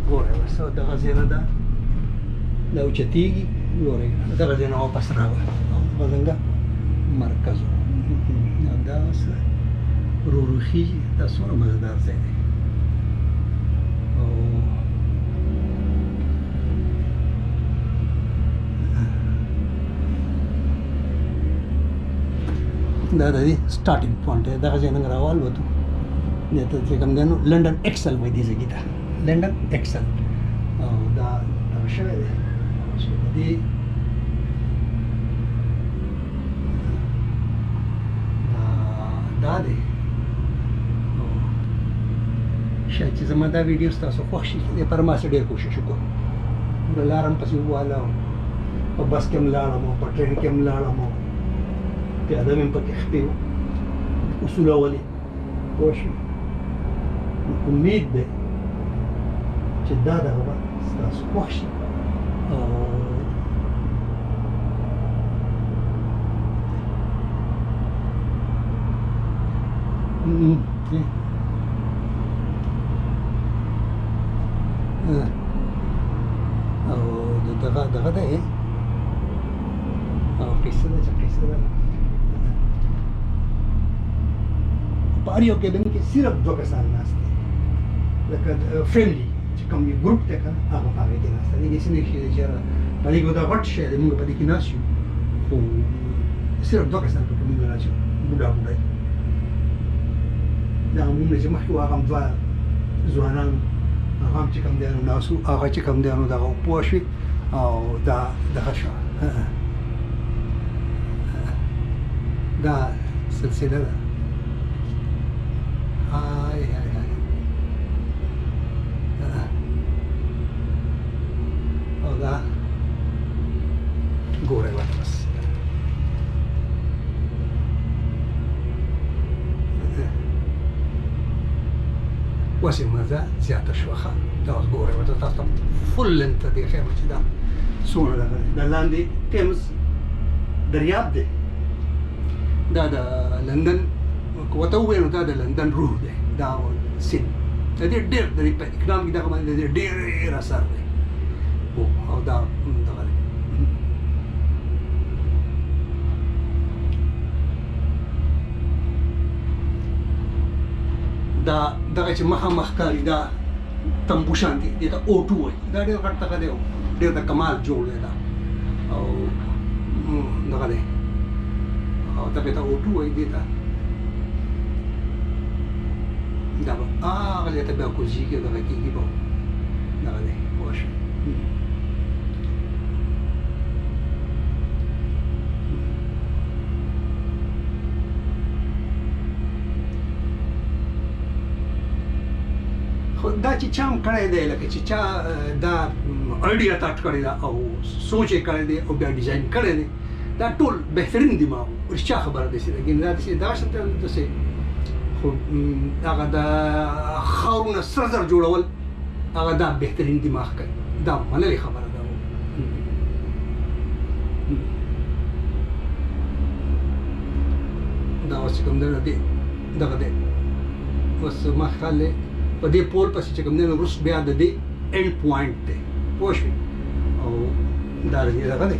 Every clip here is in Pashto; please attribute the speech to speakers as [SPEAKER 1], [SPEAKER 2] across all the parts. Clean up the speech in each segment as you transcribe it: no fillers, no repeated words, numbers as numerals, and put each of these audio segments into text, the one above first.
[SPEAKER 1] ګوره بس دغه ځای نه ده دا اوچتېږي ګورئ دغه ځای نه واپس راغله او څنګه مرکز دا اوس ورو ورو خېږي دا څومره مزهدار ځای دی او دا د دې سټارټینګ پوینټ دی دغه ځای نه راوالوتو دې ته چې کوم دی نو لنډن ایکسل وایي دې ځای ته لنډن ایکسل او دا دغه شوی دی دې دا دی شاید چې زما دا ویډیو ستاسو خوښ شي دې پر ما څه ډېر کوشش وکړو د لاره هم پسې وواله په بس کې هم لاړم او په ټرین کې هم لاړم او پیاده مې پکې خپې وو اصولولې پوه شوې امید دی چې دا دغه به ستاسو خوښ شي او دغه دی او قصه ده چې قصه ده په هر یو کیبن کې صرف دوه کسان ناست دي لکه فرینډلي چې کوم یو ګروپ دی که نه هغه په هغې کې ناست دی داسې نه ښي دی چې په دې کې دا غټ شی دی موږ په دې کې ناست یو خو صرف دوه کسان پکې موږ ناست یو بوډا بوډۍ دغه موږ نه چې مخکې وو هغه هم دوه ځوانان هغه هم چې کوم دی نو ناست وو هغه چې کوم دی نو دغه پوه شوې او دا دغه شوه دا سلسله ده هاي او دا ګورئ ورته بس واسې مزه زیاته شوه ښه دا اوس ګورئ ورته تاسو ته فل لینت دی خیمه چې دا څومره دغه دا لاندې ټیمز دریاب دی دا د لندن ورته ووایو نو دا د لندن روح دی دا سیند د دې ډېر د دې په اقدام کې دغه باندې د دې ډېر اثر دی او دا دغه دی دا دغه چې مخامخ ښکاري دا تمبو شان دی دې ته اوټو وایي دا ډېر غټ دغه دی ډېر د کمال جوړ دی دا او دغه دی او دغه ته اوټو وایي دې ته دا به هغه ځای ته بیا کوزېږي او دغه کېږي به دغه دی پوه شوې خو دا چې چا هم کړی دی لکه چې چا دا آیډیا تاټ کړې ده او سوچ یې کړی دی او بیا ډیزاین کړی دی دا ټول بهترین دماغ و رښتیا خبره داسې ده ګینې دا داسې دا شته داسې خو هغه د خاورونه سره زر جوړول هغه دا بهترین دماغ کوي دا منلې خبره ده دا اوس چې کوم دی دغه دی اوس ما خیال دی په دې پول پسې چې کوم دی نو وروسته بیا د دې اینډ پوینټ دی پوه شوې او دا د دې دغه دی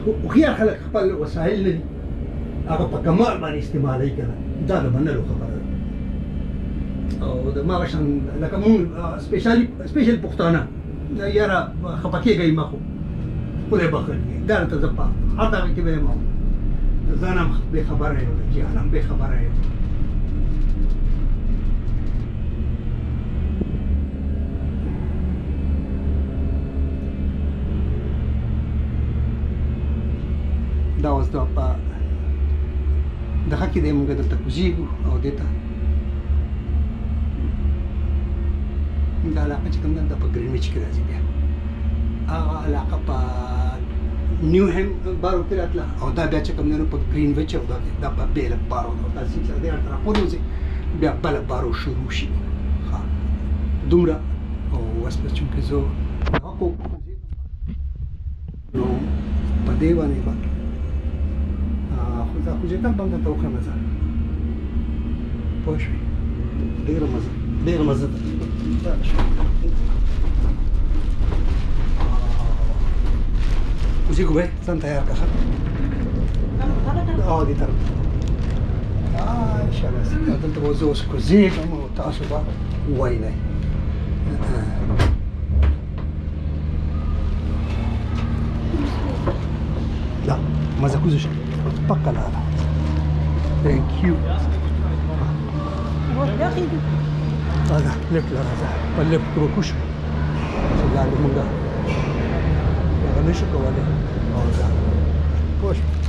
[SPEAKER 1] هوښیار خلک خپل وسایل لري هغه په کمال باندې استعمالوي که نه دا د منلو خبره ده او د ما شان لکه مونږ سپیشل پښتانه یاره خفه کېږئ مه خو خدای بخښلي دا راته زه په هر دغه کې به یم د ځان هم بې خبره یم د جهان هم بې خبره یم دا اوس دا په دغه کې دی موږ دلته کوزېږو او دې ته دا علاقه چې کوم ده په ګرینویچ کې راځي بیا هغه علاقه په نیو هیم بارو کې راتله او دا بیا چې کوم دی نو په ګرینویچ او دا په بیل بارو دا سیمه سره دی راپورې وځي بیا بل بارو شروع شي دومره او اوس به چونکې زه هغه کو نو په دې باندې به خو دا خو جدل باندې ته وکړم زه پوه شوې ډېره مزه ده کوزي ګوبې ځان تیار کړه دې طرف انشاءالله دلته به زه اوس کوزېږم او تاسو به ووینئ لا مزه کوزه شو پکه لاره ثانک یو هذا لفت لراځه په لفت کې وکوشو چې لاندې مونږه هغه نشو کولی او دا پوه شو